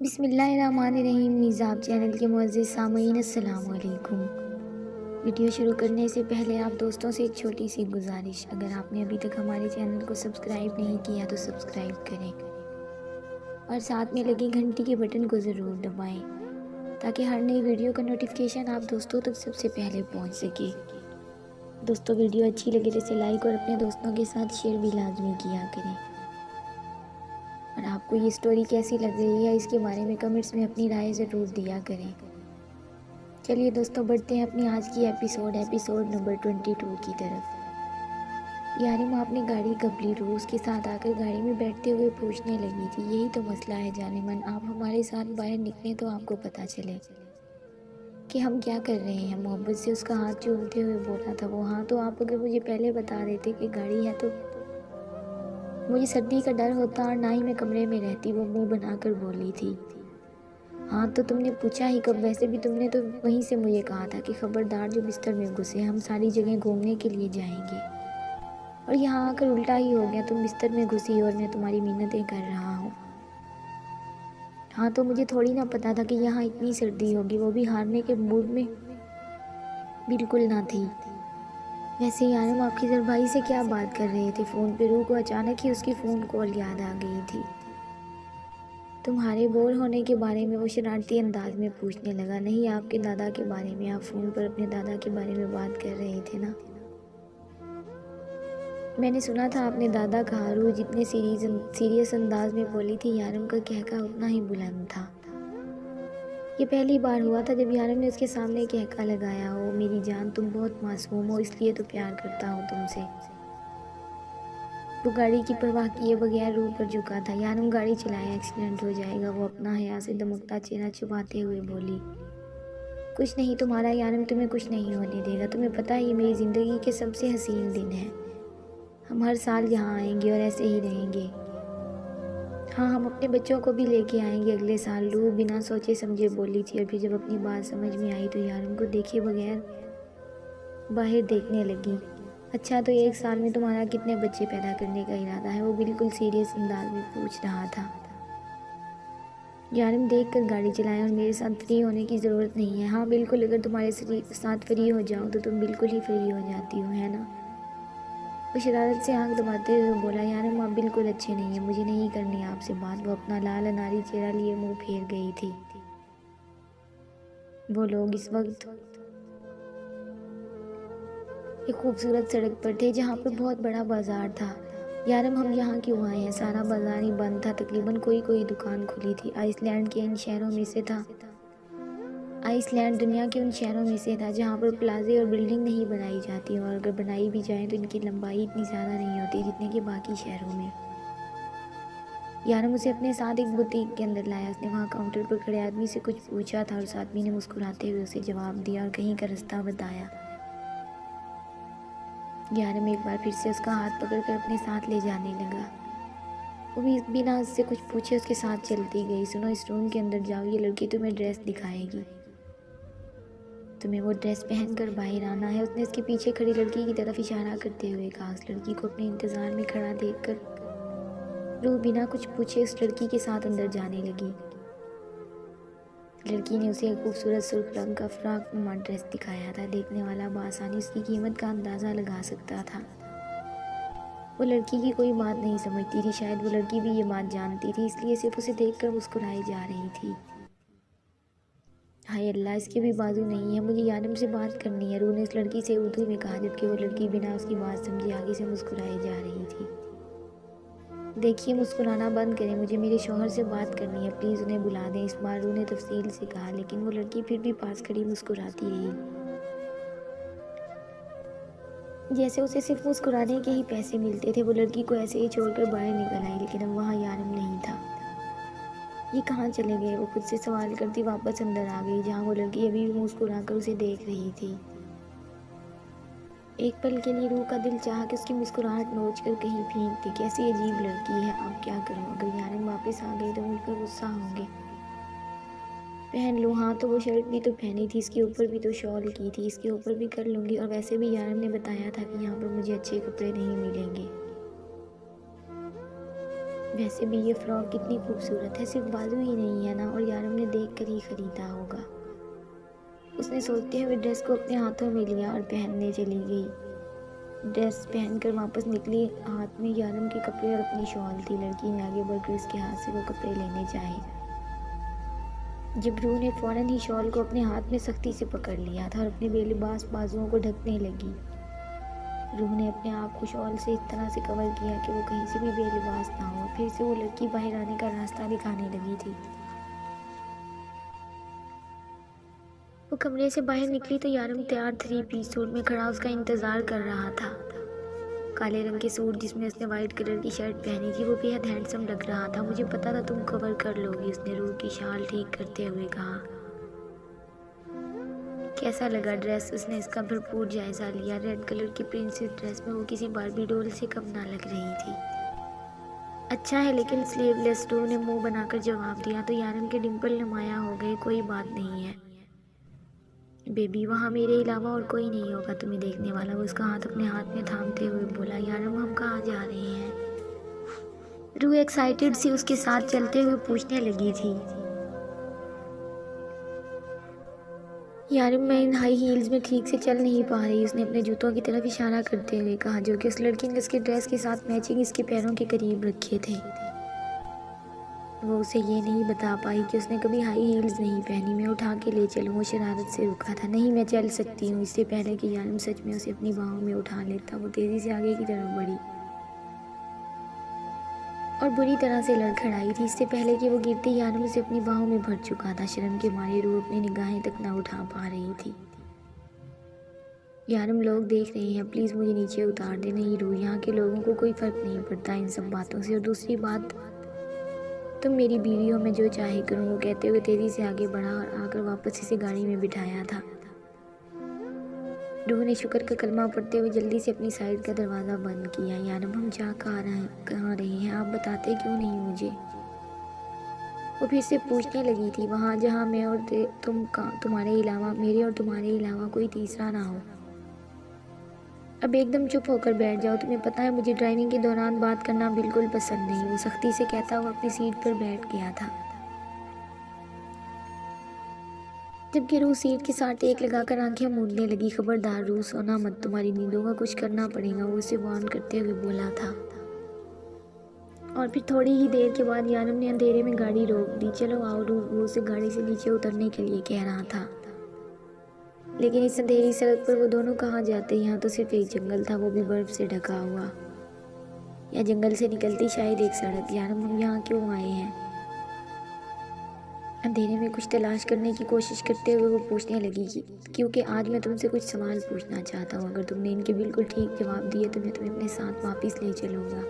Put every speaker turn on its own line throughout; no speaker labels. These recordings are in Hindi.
बिस्मिल्लाहिर्रहमानिर्रहीम। निज़ाब चैनल के मुअज़्ज़िज़ सामीन अस्सलाम वालेकुम। वीडियो शुरू करने से पहले आप दोस्तों से एक छोटी सी गुजारिश, अगर आपने अभी तक हमारे चैनल को सब्सक्राइब नहीं किया तो सब्सक्राइब करें और साथ में लगी घंटी के बटन को ज़रूर दबाएं ताकि हर नई वीडियो का नोटिफिकेशन आप दोस्तों तक सबसे पहले पहुंच सके। दोस्तों, वीडियो अच्छी लगे तो इसे लाइक और अपने दोस्तों के साथ शेयर भी लाजमी किया करें। और आपको ये स्टोरी कैसी लग रही है इसके बारे में कमेंट्स में अपनी राय ज़रूर दिया करें। चलिए दोस्तों, बढ़ते हैं अपनी आज की एपिसोड नंबर 22 की तरफ। यारिम आपने गाड़ी कब ली? रू उसके साथ आकर गाड़ी में बैठते हुए पूछने लगी थी। यही तो मसला है जानेमन, आप हमारे साथ बाहर निकलें तो आपको पता चले कि हम क्या कर रहे हैं। मोहब्बत से उसका हाथ चूमते हुए बोला था वो। हाँ तो आप अगर मुझे पहले बता देते कि गाड़ी है तो मुझे सर्दी का डर होता और ना ही मैं कमरे में रहती, वो मुंह बनाकर बोली थी। हाँ तो तुमने पूछा ही कब? वैसे भी तुमने तो वहीं से मुझे कहा था कि खबरदार जो बिस्तर में घुसे, हम सारी जगह घूमने के लिए जाएंगे। और यहाँ आकर उल्टा ही हो गया, तुम बिस्तर में घुसी और मैं तुम्हारी मिन्नतें कर रहा हूँ। हाँ तो मुझे थोड़ी ना पता था कि यहाँ इतनी सर्दी होगी, वो भी हारने के मूड में बिल्कुल ना थी। वैसे यार, हम आपकी भाई से क्या बात कर रहे थे फ़ोन पे? रू को अचानक ही उसकी फ़ोन कॉल याद आ गई थी। तुम्हारे बोर होने के बारे में, वो शरारती अंदाज में पूछने लगा। नहीं, आपके दादा के बारे में। आप फ़ोन पर अपने दादा के बारे में बात कर रहे थे ना? मैंने सुना था आपने दादा कहा। रू जितने सीरियस अंदाज में बोली थी, यारम का कहका उतना ही बुलंद था। ये पहली बार हुआ था जब यारम ने उसके सामने कहका लगाया हो। मेरी जान, तुम बहुत मासूम हो, इसलिए तो प्यार करता हूँ तुमसे। वो गाड़ी की परवाह किए बगैर रू पर झुका था। यारम गाड़ी चलाए, एक्सीडेंट हो जाएगा, वो अपना हया से दमकता चेहरा छुपाते हुए बोली। कुछ नहीं तुम्हारा यारम, तुम्हें कुछ नहीं होने देगा। तुम्हें पता है ये मेरी ज़िंदगी के सबसे हसीन दिन है। हम हर साल यहाँ आएंगे और ऐसे ही रहेंगे। हाँ, हम अपने बच्चों को भी लेके आएंगे अगले साल। रू बिना सोचे समझे बोली थी और फिर जब अपनी बात समझ में आई तो यारम को देखे बगैर बाहर देखने लगी। अच्छा तो एक साल में तुम्हारा कितने बच्चे पैदा करने का इरादा है? वो बिल्कुल सीरियस अंदाज में पूछ रहा था। यारम देख कर गाड़ी चलाएं और मेरे साथ फ्री होने की ज़रूरत नहीं है। हाँ बिल्कुल, अगर तुम्हारे साथ फ्री हो जाओ तो तुम बिल्कुल ही फ्री हो जाती हो, है ना? वो शरारत से आंख दबाते हुए बोला। यारम आप बिल्कुल अच्छे नहीं है, मुझे नहीं करनी आपसे बात। वो अपना लाल अनारी चेहरा लिए मुंह फेर गई थी। वो लोग इस वक्त एक खूबसूरत सड़क पर थे जहाँ पर बहुत बड़ा बाजार था। यारम हम यहाँ क्यों आए हैं? सारा बाजार ही बंद था, तकरीबन कोई दुकान खुली थी। आइसलैंड के इन शहरों में से था आइसलैंड दुनिया के उन शहरों में से था जहाँ पर प्लाजे और बिल्डिंग नहीं बनाई जाती, और अगर बनाई भी जाए तो इनकी लंबाई इतनी ज़्यादा नहीं होती जितने कि बाकी शहरों में। यारम उसे अपने साथ एक बुटीक के अंदर लाया। उसने वहाँ काउंटर पर खड़े आदमी से कुछ पूछा था और उस आदमी ने मुस्कुराते हुए उसे जवाब दिया और कहीं का रास्ता बताया। यारम एक बार फिर से उसका हाथ पकड़कर अपने साथ ले जाने लगा। वो भी बिना उससे कुछ पूछे उसके साथ चलती गई। सुनो, इस रूम के अंदर जाओ, ये लड़की तुम्हें ड्रेस दिखाएगी, तुम्हें वो ड्रेस पहनकर बाहर आना है। उसने उसके पीछे खड़ी लड़की की तरफ इशारा करते हुए कहा। उस लड़की को अपने इंतज़ार में खड़ा देखकर रू बिना कुछ पूछे उस लड़की के साथ अंदर जाने लगी। लड़की ने उसे एक खूबसूरत सुर्ख रंग का फ्रॉक नुमा ड्रेस दिखाया था। देखने वाला बआसानी उसकी कीमत का अंदाज़ा लगा सकता था। वो लड़की की कोई बात नहीं समझती थी, शायद वो लड़की भी ये बात जानती थी, इसलिए सिर्फ उसे देखकर मुस्कुराई जा रही थी। हाय अल्लाह, इसके भी बाजू नहीं है, मुझे यारम से बात करनी है, रू ने उस लड़की से उर्दू में कहा, जबकि वो लड़की बिना उसकी बात समझे आगे से मुस्कुराई जा रही थी। देखिए, मुस्कुराना बंद करें, मुझे मेरे शौहर से बात करनी है, प्लीज़ उन्हें बुला दें, इस बार रू ने तफसील से कहा। लेकिन वो लड़की फिर भी पास खड़ी मुस्कुराती रही, जैसे उसे सिर्फ मुस्कुराने के ही पैसे मिलते थे। वो लड़की को ऐसे ही छोड़कर बाहर निकल आई, लेकिन अब वहाँ यारम नहीं था। ये कहाँ चले गए? वो खुद से सवाल करती वापस अंदर आ गई, जहाँ वो लड़की अभी भी मुस्कुराकर उसे देख रही थी। एक पल के लिए रूह का दिल चाहा कि उसकी मुस्कुराहट नोच कर कहीं फेंक दे। कैसी अजीब लड़की है, अब क्या करूं? अगर यारम वापस आ गई तो मुझ पर गुस्सा होंगे। पहन लूँ? हाँ तो वो शर्ट भी तो पहनी थी, इसके ऊपर भी तो शॉल की थी, इसके ऊपर भी कर लूँगी। और वैसे भी यारम ने बताया था कि यहाँ पर मुझे अच्छे कपड़े नहीं मिलेंगे। वैसे भी ये फ्रॉक कितनी खूबसूरत है, सिर्फ बाजू ही नहीं है ना, और यारम ने देख कर ही ख़रीदा होगा। उसने सोचते हुए ड्रेस को अपने हाथों में लिया और पहनने चली गई। ड्रेस पहनकर वापस निकली, हाथ में यारम के कपड़े और अपनी शॉल थी। लड़की ने आगे बढ़कर उसके हाथ से वो कपड़े लेने चाहे जब रूह ने फ़ौरन ही शॉल को अपने हाथ में सख्ती से पकड़ लिया था और अपने बेलिबास बाजुओं को ढकने लगी। रूह ने अपने आप को शॉल से इस तरह से कवर किया कि वो कहीं से भी बेलिबास ना हो। फिर से वो लड़की बाहर आने का रास्ता दिखाने लगी थी। वो कमरे से बाहर निकली तो यारम तैयार 3 पीस सूट में खड़ा उसका इंतज़ार कर रहा था। काले रंग के सूट जिसमें उसने वाइट कलर की शर्ट पहनी थी वो बेहद हैंडसम लग रहा था। मुझे पता था तुम कवर कर लोगी, उसने रूह की शाल ठीक करते हुए कहा। कैसा लगा ड्रेस? उसने इसका भरपूर जायज़ा लिया। रेड कलर की प्रिंसेस ड्रेस में वो किसी बार्बी डॉल से कम ना लग रही थी। अच्छा है लेकिन स्लीवलेस, रूह ने मुंह बनाकर जवाब दिया तो यारम के डिंपल नुमाया हो गए। कोई बात नहीं है बेबी, वहाँ मेरे अलावा और कोई नहीं होगा तुम्हें देखने वाला। वो उसका हाथ अपने हाथ में थामते हुए बोला। यारम हम कहाँ जा रहे हैं? रूह एक्साइटेड सी उसके साथ चलते हुए पूछने लगी थी। यारम मैं इन हाई हील्स में ठीक से चल नहीं पा रही, उसने अपने जूतों की तरफ इशारा करते हुए कहा जो कि उस लड़की ने उसके ड्रेस के साथ मैचिंग इसके पैरों के करीब रखे थे। वो उसे ये नहीं बता पाई कि उसने कभी हाई हील्स नहीं पहनी। मैं उठा के ले चलूँ? वो शरारत से रुका था। नहीं मैं चल सकती हूँ। इससे पहले कि यारम सच में उसे अपनी बाहों में उठा लेता वो तेज़ी से आगे की तरफ बढ़ी और बुरी तरह से लड़खड़ाई थी। इससे पहले कि वो गिरती यारम उसे अपनी बाहों में भर चुका था। शर्म के मारे रूह अपनी निगाहें तक ना उठा पा रही थी। यारम लोग देख रहे हैं, प्लीज़ मुझे नीचे उतार दे। नहीं रूह, यहाँ के लोगों को कोई फ़र्क नहीं पड़ता इन सब बातों से, और दूसरी बात तुम मेरी बीवी हो, मैं जो चाहे करूँ। वो कहते हुए तेज़ी से आगे बढ़ा और आकर वापस इसे गाड़ी में बिठाया था। रूह ने शुक्र का कलमा पढ़ते हुए जल्दी से अपनी साइड का दरवाज़ा बंद किया। यारम हम जा कहाँ रहे हैं? आप बताते क्यों नहीं मुझे? वो फिर से पूछने लगी थी। वहाँ जहाँ मैं और तुम्हारे अलावा, मेरे और तुम्हारे अलावा कोई तीसरा ना हो। अब एकदम चुप होकर बैठ जाओ। तुम्हें पता है मुझे ड्राइविंग के दौरान बात करना बिल्कुल पसंद नहीं। वो सख्ती से कहता हुआ अपनी सीट पर बैठ गया था, जबकि रूह सीट के साथ टेक लगाकर आंखें मूंदने लगी। खबरदार रूह, सोना मत, तुम्हारी नींदों का कुछ करना पड़ेगा, वो उसे वार्न करते हुए बोला था। और फिर थोड़ी ही देर के बाद यारम ने अंधेरे में गाड़ी रोक दी। चलो आओ रूह, वो उसे गाड़ी से नीचे उतरने के लिए कह रहा था। लेकिन इस अंधेरी सड़क पर वो दोनों कहाँ जाते? यहाँ तो सिर्फ एक जंगल था, वो भी बर्फ से ढका हुआ, या जंगल से निकलती शायद एक सड़क। यारम हम यहाँ क्यों आए हैं? अंधेरे में कुछ तलाश करने की कोशिश करते हुए वो पूछने लगी कि क्योंकि आज मैं तुमसे कुछ सवाल पूछना चाहता हूँ। अगर तुमने इनके बिल्कुल ठीक जवाब दिए तो मैं तुम्हें अपने साथ वापस ले चलूँगा,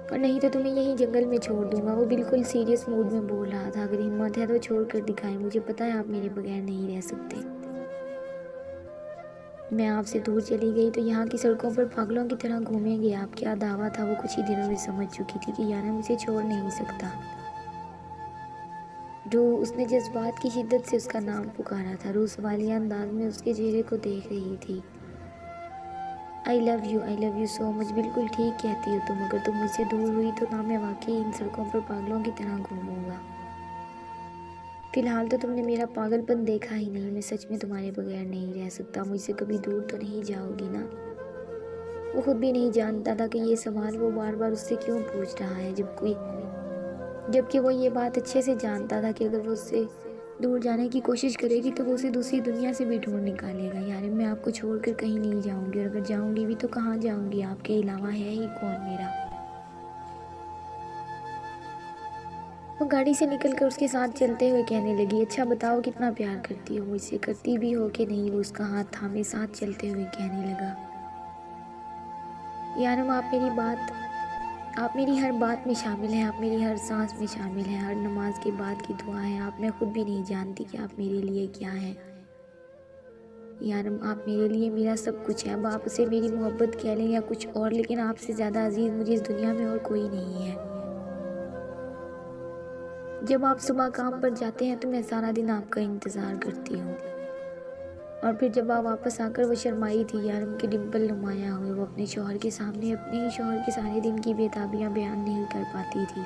और नहीं तो तुम्हें यहीं जंगल में छोड़ दूंगा। वो बिल्कुल सीरियस मूड में बोल रहा था। अगर हिम्मत है तो छोड़ कर दिखाएं, मुझे पता है आप मेरे बगैर नहीं रह सकते। मैं आपसे दूर चली गई तो यहाँ की सड़कों पर पागलों की तरह घूमेंगे आप। क्या दावा था? वो कुछ ही दिनों में समझ चुकी थी कि यारम इसे छोड़ नहीं सकता। रूह, उसने जज्बात की शिद्दत से उसका नाम पुकारा था। रूह सवालिया अंदाज में उसके चेहरे को देख रही थी। I love you so much. बिल्कुल ठीक कहती हो तुम। अगर तुम मुझसे दूर हुई तो ना मैं वाकई इन सड़कों पर पागलों की तरह घूमूंगा। फिलहाल तो तुमने मेरा पागलपन देखा ही नहीं। मैं सच में तुम्हारे बगैर नहीं रह सकता। मुझसे कभी दूर तो नहीं जाओगी ना? वो खुद भी नहीं जानता था कि ये सवाल वो बार बार उससे क्यों पूछ रहा है, जबकि वो ये बात अच्छे से जानता था कि अगर वो उससे दूर जाने की कोशिश करेगी तो वो उसे दूसरी दुनिया से भी ढूंढ निकालेगा। यार मैं आपको छोड़कर कहीं नहीं जाऊंगी, और अगर जाऊंगी भी तो कहाँ जाऊंगी? आपके अलावा है ही कौन मेरा? वो गाड़ी से निकलकर उसके साथ चलते हुए कहने लगी, अच्छा बताओ कितना प्यार करती हो मुझसे? करती भी हो कि नहीं? वो उसका हाथ थामे साथ चलते हुए कहने लगा। यारम आप मेरी हर बात में शामिल हैं, आप मेरी हर सांस में शामिल हैं, हर नमाज के बाद की दुआ है। आप मैं खुद भी नहीं जानती कि आप मेरे लिए क्या हैं। यारम आप मेरे लिए मेरा सब कुछ है। अब आप उसे मेरी मोहब्बत कह लें या कुछ और, लेकिन आपसे ज़्यादा अजीज़ मुझे इस दुनिया में और कोई नहीं है। जब आप सुबह काम पर जाते हैं तो मैं सारा दिन आपका इंतज़ार करती हूँ, और फिर जब आप वापस आकर वो शर्माई थी, यारम के डिम्पल नुमाया हुए, वो अपने शौहर के सामने अपने ही शौहर के सारे दिन की बेताबियाँ बयान नहीं कर पाती थी।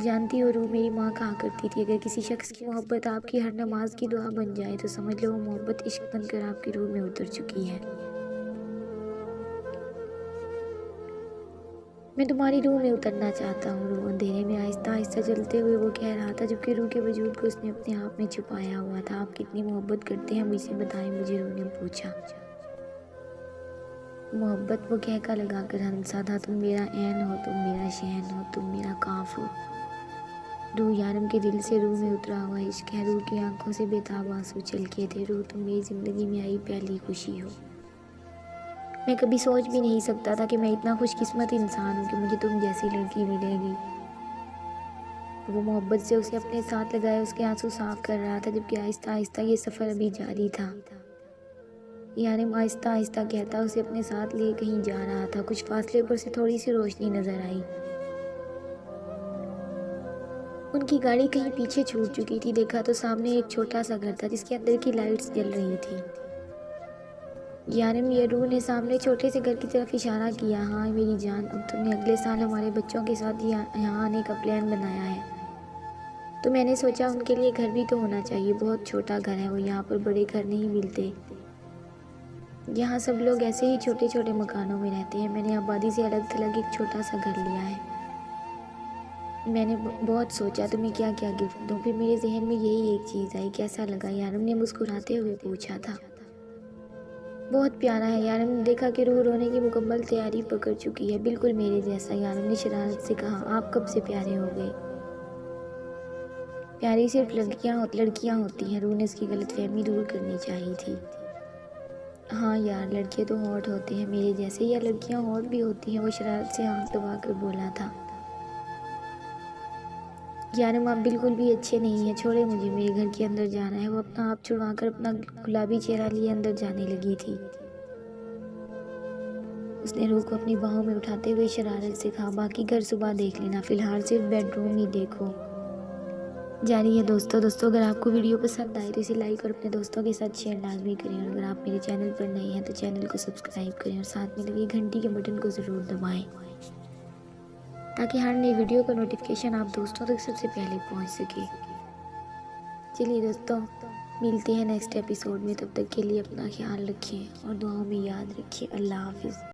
जानती हो रूह, मेरी माँ कहा करती थी, अगर किसी शख्स की मोहब्बत आपकी हर नमाज की दुआ बन जाए तो समझ लो वो मोहब्बत इश्क बनकर आपकी रूह में उतर चुकी है। मैं तुम्हारी रूह में उतरना चाहता हूँ रूह। अंधेरे में आहिस्ता आहिस्ता चलते हुए वो कह रहा था, जबकि रूह के वजूद को उसने अपने आप में छुपाया हुआ था। आप कितनी मोहब्बत करते हैं मुझसे बताएं मुझे, रूह ने पूछा। मोहब्बत, वो कहका लगाकर हंसा था, तुम मेरा ऐन हो, तुम मेरा शहन हो, तुम मेरा काफ हो। रूह, यारम के दिल से रूह में उतरा हुआ इश्क है। रूह की आंखों से बेताब आंसू छलके थे। रूह, तुम मेरी ज़िंदगी में आई पहली खुशी हो। मैं कभी सोच भी नहीं सकता था कि मैं इतना खुशकिस्मत इंसान हूँ कि मुझे तुम जैसी लड़की मिलेगी। वो मोहब्बत से उसे अपने साथ लगाए उसके आंसू साफ कर रहा था, जबकि आहिस्ता आहिस्ता ये सफ़र अभी जारी था। यारम आहिस्ता आहिस्ता कहता उसे अपने साथ लिए कहीं जा रहा था। कुछ फासले पर से थोड़ी सी रोशनी नजर आई। उनकी गाड़ी कहीं पीछे छूट चुकी थी। देखा तो सामने एक छोटा सा घर था जिसके अंदर की लाइट्स जल रही थी। यारम, ये रूह ने सामने छोटे से घर की तरफ इशारा किया। हाँ मेरी जान, अब तुमने अगले साल हमारे बच्चों के साथ यहाँ आने का प्लान बनाया है, तो मैंने सोचा उनके लिए घर भी तो होना चाहिए। बहुत छोटा घर है वो, यहाँ पर बड़े घर नहीं मिलते। यहाँ सब लोग ऐसे ही छोटे छोटे मकानों में रहते हैं। मैंने आबादी से अलग थलग एक छोटा सा घर लिया है। मैंने बहुत सोचा तुम्हें क्या क्या गिफ्ट दूँ, फिर मेरे जहन में यही एक चीज़ आई। कैसा लगा? यारम ने मुस्कुराते हुए पूछा था। बहुत प्यारा है। यारम ने देखा कि रूह रोने की मुकम्मल तैयारी पकड़ चुकी है। बिल्कुल मेरे जैसा, यारम ने शरारत से कहा। आप कब से प्यारे हो गए? प्यारी सिर्फ लड़कियाँ होती हैं। रूह ने उसकी गलतफहमी दूर करनी चाहिए थी। हाँ यार, लड़के तो हॉट होते हैं मेरे जैसे, या लड़कियां हॉट भी होती हैं? वो शरारत से आंख दबा कर बोला था। यारम, आप बिल्कुल भी अच्छे नहीं हैं, छोड़े मुझे, मेरे घर के अंदर जाना है। वो अपना आप छुड़वाकर अपना गुलाबी चेहरा लिए अंदर जाने लगी थी। उसने रूह को अपनी बाहों में उठाते हुए शरारत से कहा, बाकी घर सुबह देख लेना, फिलहाल सिर्फ बेडरूम ही देखो। जारी है दोस्तों अगर आपको वीडियो पसंद आए तो इसे लाइक और अपने दोस्तों के साथ शेयर लाजमी करें। और अगर आप मेरे चैनल पर नए हैं तो चैनल को सब्सक्राइब करें और साथ में लगे घंटी के बटन को ज़रूर दबाएं, ताकि हर नई वीडियो का नोटिफिकेशन आप दोस्तों तक सबसे पहले पहुंच सके। चलिए दोस्तों, मिलते हैं नेक्स्ट एपिसोड में। तब तक के लिए अपना ख्याल रखिए और दुआओं में याद रखिए। अल्लाह हाफिज़।